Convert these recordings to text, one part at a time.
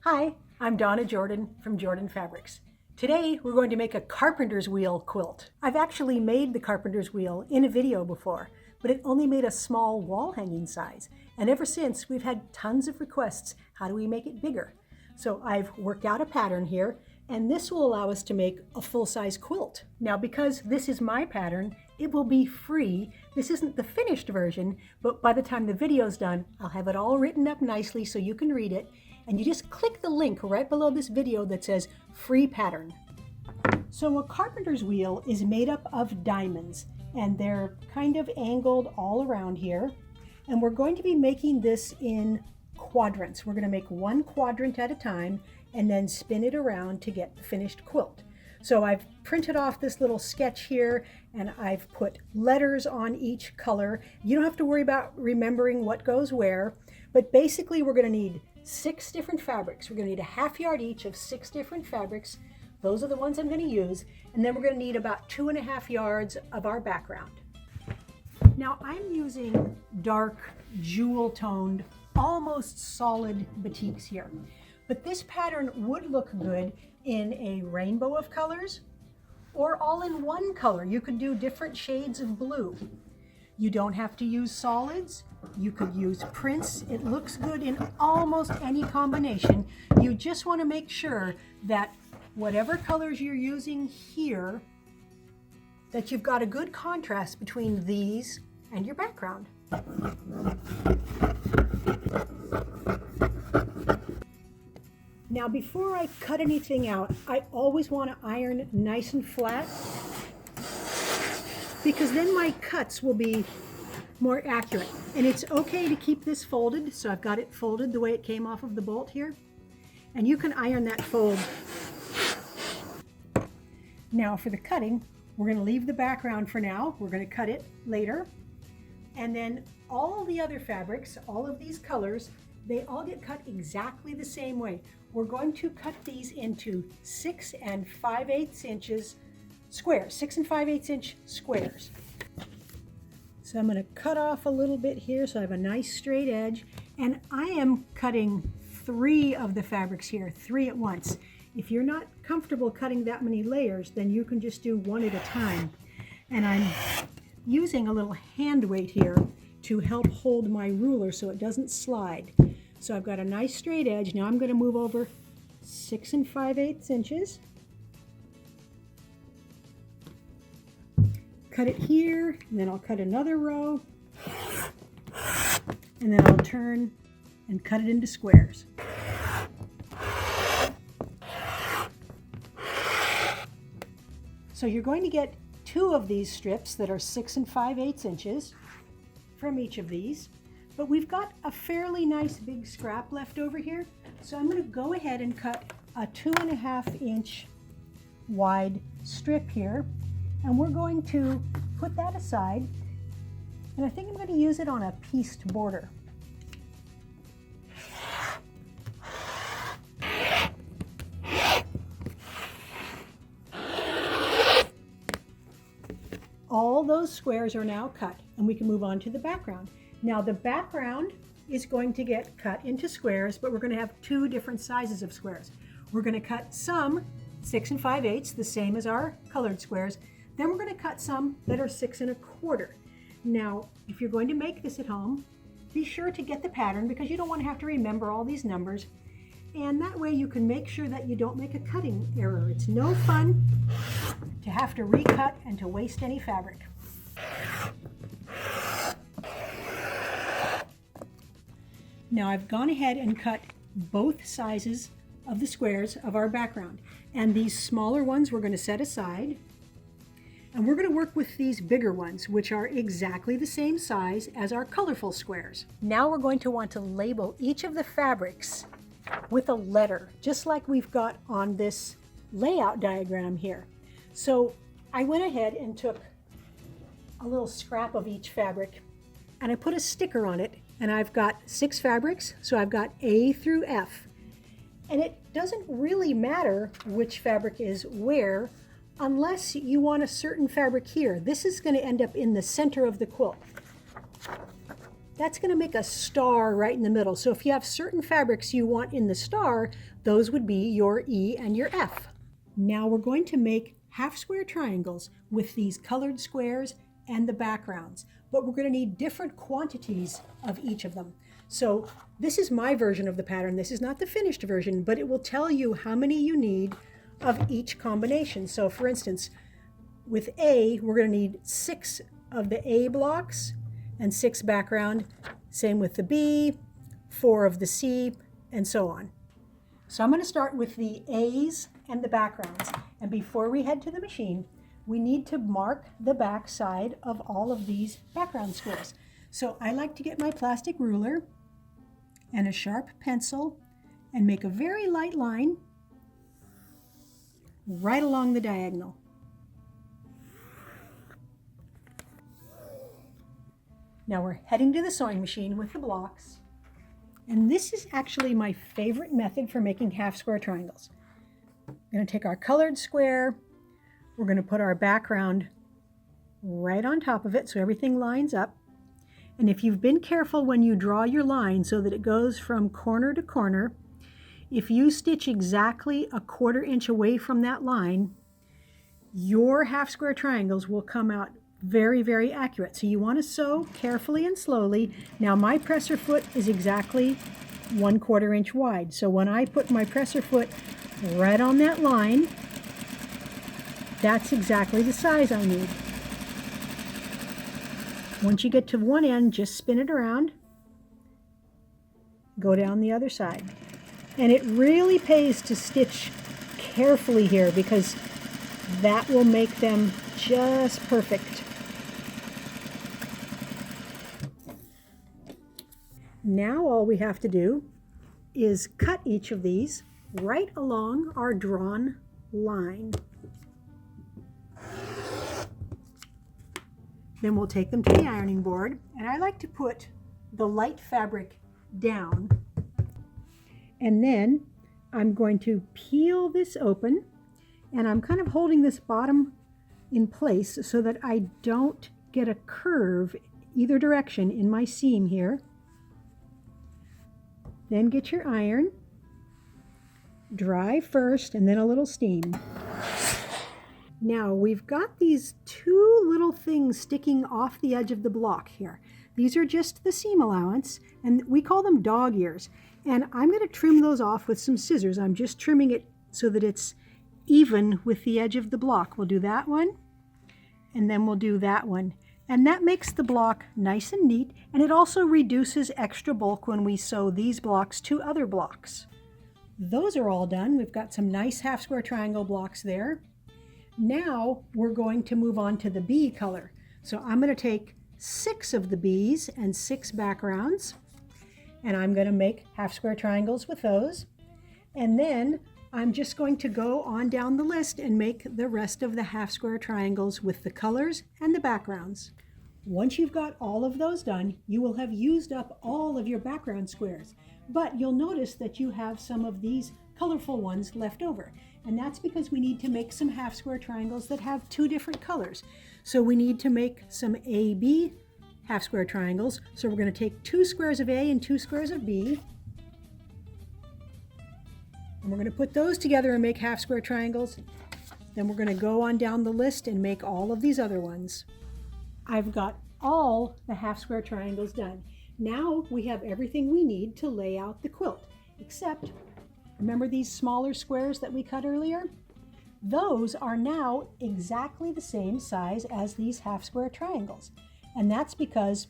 Hi, I'm Donna Jordan from Jordan Fabrics. Today we're going to make a carpenter's wheel quilt. I've actually made the carpenter's wheel in a video before, but it only made a small wall hanging size. And ever since we've had tons of requests, how do we make it bigger? So I've worked out a pattern here, and this will allow us to make a full-size quilt. Now because this is my pattern, it will be free. This isn't the finished version, but by the time the video's done, I'll have it all written up nicely so you can read it. And you just click the link right below this video that says free pattern. So a carpenter's wheel is made up of diamonds, and they're kind of angled all around here. And we're going to be making this in quadrants. We're going to make one quadrant at a time and then spin it around to get the finished quilt. So I've printed off this little sketch here, and I've put letters on each color. You don't have to worry about remembering what goes where, but basically we're going to need 6 different fabrics. We're going to need a ½ yard each of 6 different fabrics. Those are the ones I'm going to use. And then we're going to need about 2½ yards of our background. Now I'm using dark, jewel-toned, almost solid batiks here. But this pattern would look good in a rainbow of colors or all in one color. You could do different shades of blue. You don't have to use solids. You could use prints. It looks good in almost any combination. You just want to make sure that whatever colors you're using here, that you've got a good contrast between these and your background. Now before I cut anything out, I always want to iron nice and flat, because then my cuts will be more accurate. And it's okay to keep this folded, so I've got it folded the way it came off of the bolt here. And you can iron that fold. Now for the cutting, we're going to leave the background for now. We're going to cut it later. And then all the other fabrics, all of these colors, they all get cut exactly the same way. We're going to cut these into 6 5/8 inches squares, 6 5/8 inch squares. So I'm going to cut off a little bit here so I have a nice straight edge. And I am cutting 3 of the fabrics here, 3 at once. If you're not comfortable cutting that many layers, then you can just do 1 at a time. And I'm using a little hand weight here to help hold my ruler so it doesn't slide. So I've got a nice straight edge. Now I'm going to move over 6 5/8 inches. Cut it here, and then I'll cut another row, and then I'll turn and cut it into squares. So you're going to get 2 of these strips that are 6 5/8 inches from each of these, but we've got a fairly nice big scrap left over here, so I'm going to go ahead and cut a 2½ inch wide strip here. And we're going to put that aside, and I think I'm going to use it on a pieced border. All those squares are now cut, and we can move on to the background. Now the background is going to get cut into squares, but we're going to have 2 different sizes of squares. We're going to cut some 6 5/8, the same as our colored squares. Then we're going to cut some that are 6 1/4. Now, if you're going to make this at home, be sure to get the pattern, because you don't want to have to remember all these numbers. And that way you can make sure that you don't make a cutting error. It's no fun to have to recut and to waste any fabric. Now I've gone ahead and cut both sizes of the squares of our background. And these smaller ones we're going to set aside. And we're going to work with these bigger ones, which are exactly the same size as our colorful squares. Now we're going to want to label each of the fabrics with a letter, just like we've got on this layout diagram here. So I went ahead and took a little scrap of each fabric, and I put a sticker on it, and I've got 6 fabrics, so I've got A through F. And it doesn't really matter which fabric is where, unless you want a certain fabric here. This is going to end up in the center of the quilt. that's going to make a star right in the middle. So if you have certain fabrics you want in the star, those would be your E and your F. Now we're going to make half square triangles with these colored squares and the backgrounds, but we're going to need different quantities of each of them. So this is my version of the pattern. This is not the finished version, but it will tell you how many you need of each combination. So for instance, with A, we're going to need 6 of the A blocks and 6 background. Same with the B, 4 of the C, and so on. So I'm going to start with the A's and the backgrounds. And before we head to the machine, we need to mark the back side of all of these background squares. So I like to get my plastic ruler and a sharp pencil and make a very light line right along the diagonal. Now we're heading to the sewing machine with the blocks. And this is actually my favorite method for making half square triangles. We're going to take our colored square, we're going to put our background right on top of it so everything lines up. And if you've been careful when you draw your line so that it goes from corner to corner, if you stitch exactly a 1/4 inch away from that line, your half square triangles will come out very, very accurate. So you want to sew carefully and slowly. Now my presser foot is exactly 1/4 inch wide. So when I put my presser foot right on that line, that's exactly the size I need. Once you get to one end, just spin it around, go down the other side. And it really pays to stitch carefully here because that will make them just perfect. Now all we have to do is cut each of these right along our drawn line. Then we'll take them to the ironing board, and I like to put the light fabric down. And then I'm going to peel this open, and I'm kind of holding this bottom in place so that I don't get a curve either direction in my seam here. Then get your iron, dry first and then a little steam. Now we've got these 2 little things sticking off the edge of the block here. These are just the seam allowance, and we call them dog ears. And I'm going to trim those off with some scissors. I'm just trimming it so that it's even with the edge of the block. We'll do that one, and then we'll do that one. And that makes the block nice and neat, and it also reduces extra bulk when we sew these blocks to other blocks. Those are all done. We've got some nice half square triangle blocks there. Now we're going to move on to the bee color. So I'm going to take 6 of the bees and 6 backgrounds, and I'm going to make half square triangles with those. And then I'm just going to go on down the list and make the rest of the half square triangles with the colors and the backgrounds. Once you've got all of those done, you will have used up all of your background squares. But you'll notice that you have some of these colorful ones left over. And that's because we need to make some half square triangles that have 2 different colors. So we need to make some AB half square triangles. So we're going to take 2 squares of A and 2 squares of B. And we're going to put those together and make half square triangles. Then we're going to go on down the list and make all of these other ones. I've got all the half square triangles done. Now we have everything we need to lay out the quilt, except remember these smaller squares that we cut earlier? Those are now exactly the same size as these half square triangles. And that's because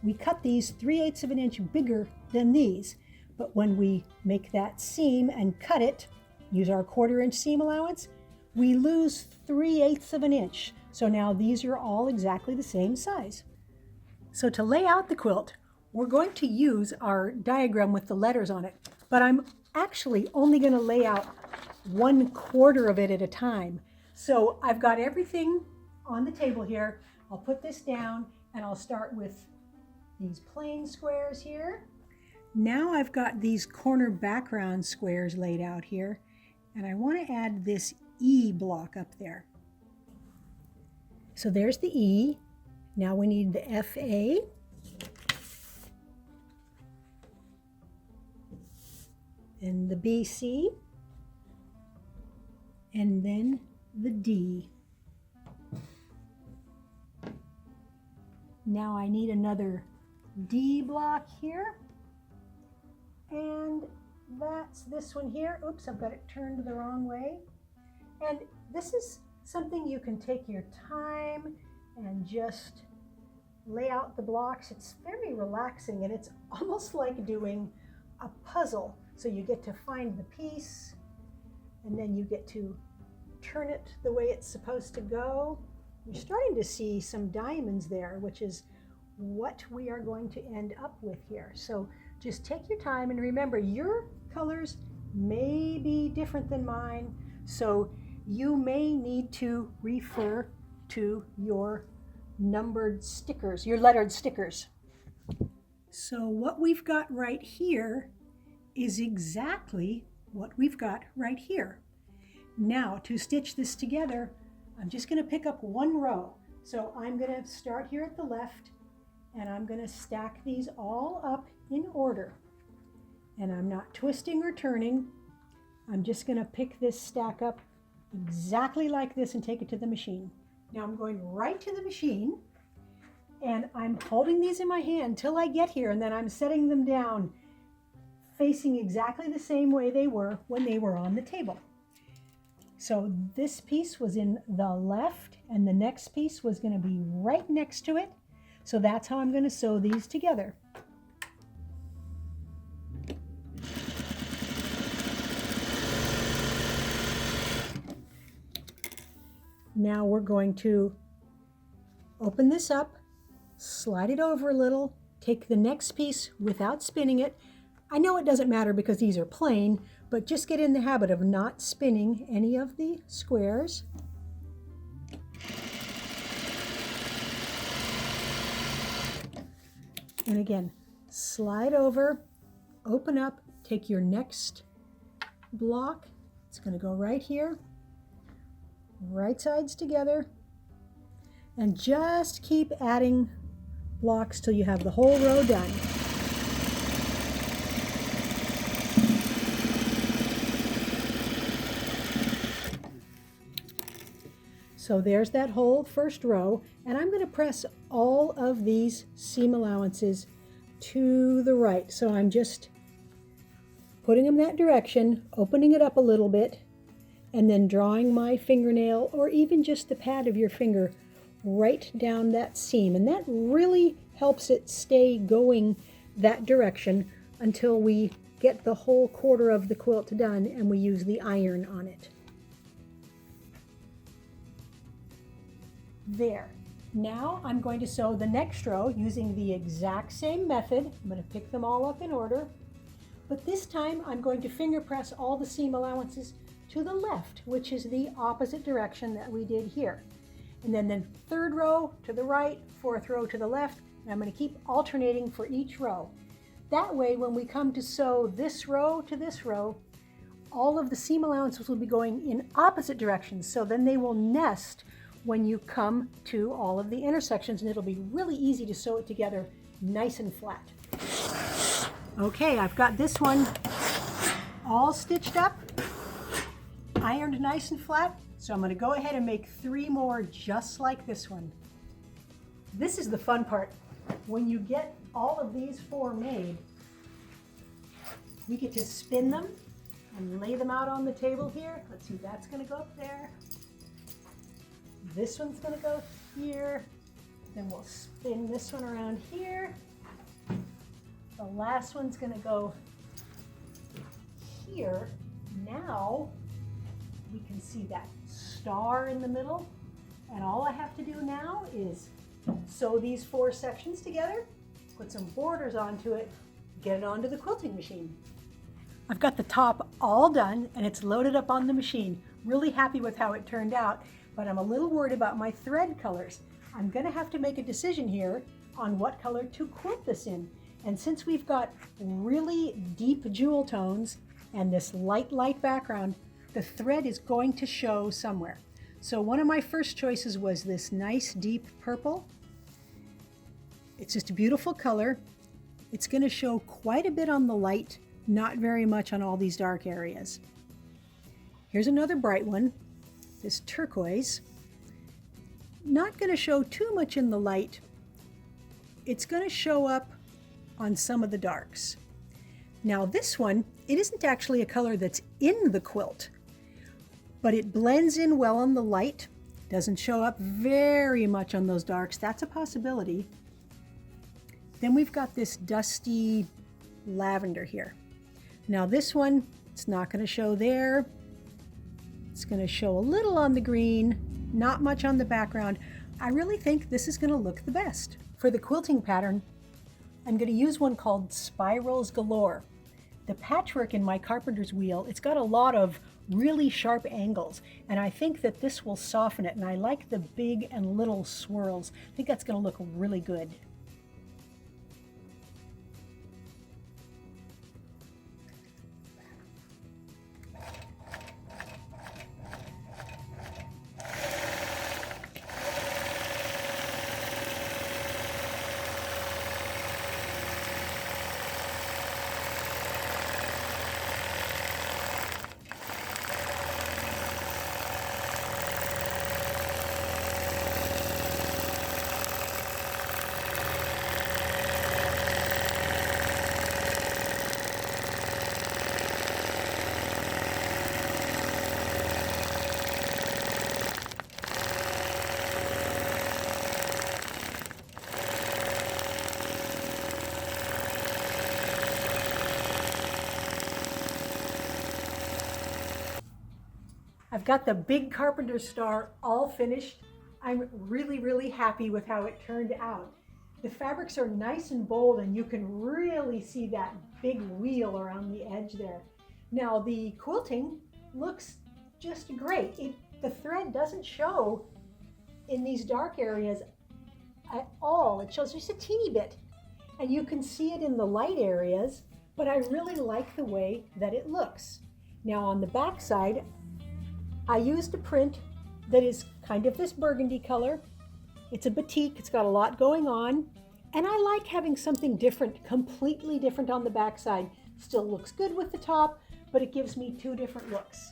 we cut these 3/8 of an inch bigger than these. But when we make that seam and cut it, use our 1/4 inch seam allowance, we lose 3/8 of an inch. So now these are all exactly the same size. So to lay out the quilt, we're going to use our diagram with the letters on it, but I'm actually only going to lay out 1/4 of it at a time. So I've got everything on the table here. I'll put this down and I'll start with these plain squares here. Now I've got these corner background squares laid out here, and I want to add this E block up there. So there's the E. Now we need the FA. and the BC, and then the D. Now I need another D block here, and that's this one here. Oops, I've got it turned the wrong way. And this is something you can take your time and just lay out the blocks. It's very relaxing, and it's almost like doing a puzzle. So you get to find the piece, and then you get to turn it the way it's supposed to go. You're starting to see some diamonds there, which is what we are going to end up with here. So just take your time, and remember, your colors may be different than mine, so you may need to refer to your numbered stickers, your lettered stickers. So what we've got right here is exactly what we've got right here. Now to stitch this together, I'm just going to pick up one row. So I'm going to start here at the left, and I'm going to stack these all up in order. And I'm not twisting or turning. I'm just going to pick this stack up exactly like this and take it to the machine. Now I'm going right to the machine, and I'm holding these in my hand till I get here, and then I'm setting them down facing exactly the same way they were when they were on the table. So this piece was in the left, and the next piece was going to be right next to it. So that's how I'm going to sew these together. Now we're going to open this up, slide it over a little, take the next piece without spinning it. I know it doesn't matter because these are plain, but just get in the habit of not spinning any of the squares. And again, slide over, open up, take your next block. It's going to go right here, right sides together, and just keep adding blocks till you have the whole row done. So there's that whole first row, and I'm going to press all of these seam allowances to the right. So I'm just putting them that direction, opening it up a little bit, and then drawing my fingernail, or even just the pad of your finger, right down that seam. And that really helps it stay going that direction until we get the whole quarter of the quilt done and we use the iron on it. There. Now I'm going to sew the next row using the exact same method. I'm going to pick them all up in order, but this time I'm going to finger press all the seam allowances to the left, which is the opposite direction that we did here. And then the third row to the right, fourth row to the left, and I'm going to keep alternating for each row. That way, when we come to sew this row to this row, all of the seam allowances will be going in opposite directions, so then they will nest when you come to all of the intersections, and it'll be really easy to sew it together nice and flat. Okay, I've got this one all stitched up, ironed nice and flat, so I'm going to go ahead and make 3 more just like this one. This is the fun part. When you get all of these 4 made, we get to spin them and lay them out on the table here. Let's see, that's going to go up there. This one's going to go here. Then we'll spin this one around here. The last one's going to go here. Now we can see that star in the middle. And all I have to do now is sew these 4 sections together, put some borders onto it, get it onto the quilting machine. I've got the top all done and it's loaded up on the machine. Really happy with how it turned out, but I'm a little worried about my thread colors. I'm going to have to make a decision here on what color to quilt this in. And since we've got really deep jewel tones and this light background, the thread is going to show somewhere. So one of my first choices was this nice deep purple. It's just a beautiful color. It's going to show quite a bit on the light Not very much on all these dark areas. Here's another bright one, this turquoise. Not going to show too much in the light. It's going to show up on some of the darks. Now this one, it isn't actually a color that's in the quilt, but it blends in well on the light. Doesn't show up very much on those darks. That's a possibility. Then we've got this dusty lavender here. Now this one, it's not going to show there. It's going to show a little on the green, not much on the background. I really think this is going to look the best. For the quilting pattern, I'm going to use one called Spirals Galore. The patchwork in my carpenter's wheel, it's got a lot of really sharp angles, and I think that this will soften it, and I like the big and little swirls. I think that's going to look really good. I've got the big carpenter star all finished. I'm really happy with how it turned out. The fabrics are nice and bold, and you can really see that big wheel around the edge there. Now the quilting looks just great. The thread doesn't show in these dark areas at all. It shows just a teeny bit, and you can see it in the light areas, but I really like the way that it looks. Now on the back side, I used a print that is kind of this burgundy color. It's a batik, it's got a lot going on, and I like having something different, completely different on the back side. Still looks good with the top, but it gives me two different looks.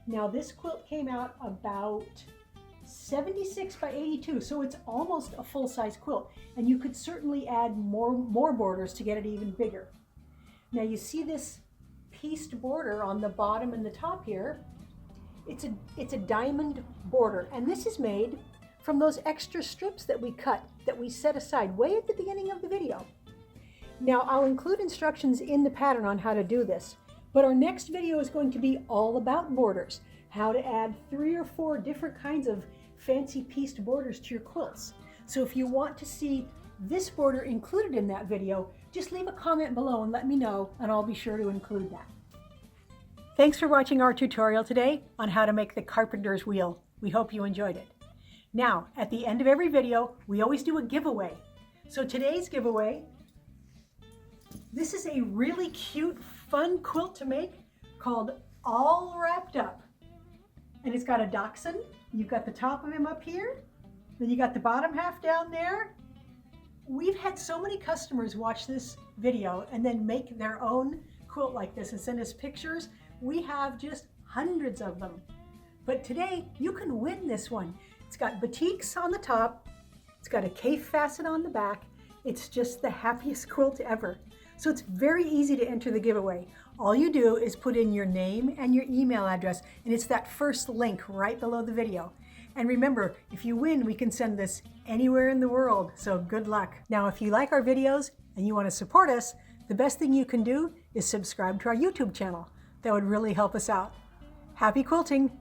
Now this quilt came out about 76 by 82, so it's almost a full-size quilt, and you could certainly add more borders to get it even bigger. Now you see this pieced border on the bottom and the top here. It's a diamond border, and this is made from those extra strips that we cut, that we set aside way at the beginning of the video. Now I'll include instructions in the pattern on how to do this, but our next video is going to be all about borders, how to add 3 or 4 different kinds of fancy pieced borders to your quilts. So if you want to see this border included in that video, just leave a comment below and let me know, and I'll be sure to include that. Thanks for watching our tutorial today on how to make the carpenter's wheel. We hope you enjoyed it. Now, at the end of every video, we always do a giveaway. So today's giveaway, this is a really cute, fun quilt to make called All Wrapped Up. And it's got a dachshund. You've got the top of him up here. Then you got the bottom half down there. We've had so many customers watch this video and then make their own quilt like this and send us pictures. We have just hundreds of them. But today, you can win this one. It's got batiks on the top. It's got a cafe facet on the back. It's just the happiest quilt ever. So it's very easy to enter the giveaway. All you do is put in your name and your email address, and it's that first link right below the video. And remember, if you win, we can send this anywhere in the world, so good luck. Now, if you like our videos and you want to support us, the best thing you can do is subscribe to our YouTube channel. That would really help us out. Happy quilting!